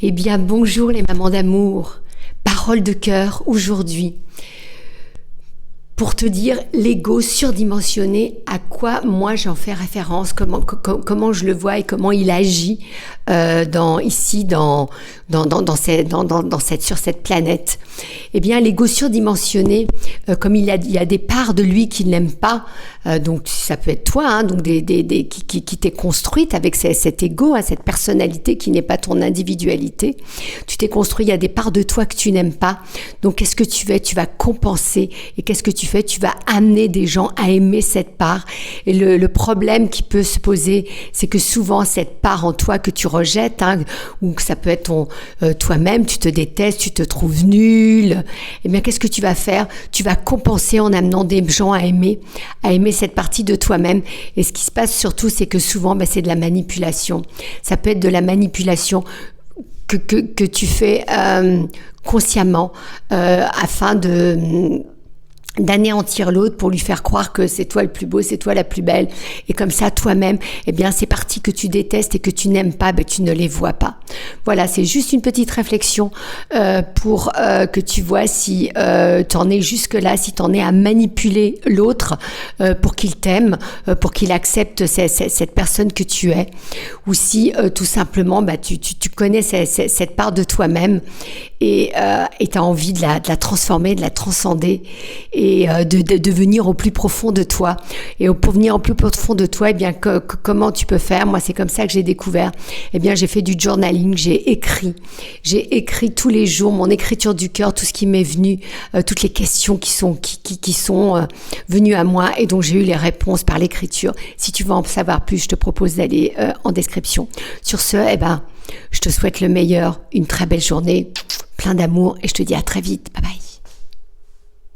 Eh bien, bonjour les mamans d'amour. Parole de cœur aujourd'hui. Pour te dire l'ego surdimensionné, à quoi moi j'en fais référence, comment je le vois et comment il agit sur cette planète. Eh bien, l'ego surdimensionné, comme il y a des parts de lui qu'il n'aime pas, donc ça peut être toi, hein, donc qui t'es construite avec cet ego, hein, cette personnalité qui n'est pas ton individualité. Tu t'es construit, il y a des parts de toi que tu n'aimes pas. Donc qu'est-ce que tu fais? Tu vas compenser. Et qu'est-ce que tu fais? Tu vas amener des gens à aimer cette part. Et le problème qui peut se poser, c'est que souvent cette part en toi que tu rejettes, hein, ou que ça peut être toi-même, tu te détestes, tu te trouves nul. Eh bien, qu'est-ce que tu vas faire? Tu vas compenser en amenant des gens à aimer cette partie de toi-même. Et ce qui se passe surtout, c'est que souvent, c'est de la manipulation. Ça peut être de la manipulation que tu fais consciemment afin d'anéantir l'autre pour lui faire croire que c'est toi le plus beau, c'est toi la plus belle. Et comme ça, toi-même, eh bien, ces parties que tu détestes et que tu n'aimes pas, tu ne les vois pas. Voilà, c'est juste une petite réflexion pour que tu vois si tu en es jusque-là, si tu en es à manipuler l'autre pour qu'il t'aime, pour qu'il accepte cette personne que tu es. Ou si tout simplement, tu connais cette part de toi-même et tu as envie de la transformer, de la transcender et de venir au plus profond de toi. Et pour venir au plus profond de toi, eh bien, comment tu peux faire? Moi, c'est comme ça que j'ai découvert. Eh bien, j'ai fait du journaling, j'ai écrit tous les jours mon écriture du cœur, tout ce qui m'est venu, toutes les questions qui sont venues à moi et dont j'ai eu les réponses par l'écriture. Si tu veux en savoir plus, je te propose d'aller en description. Sur ce, je te souhaite le meilleur, une très belle journée, plein d'amour et je te dis à très vite. Bye bye.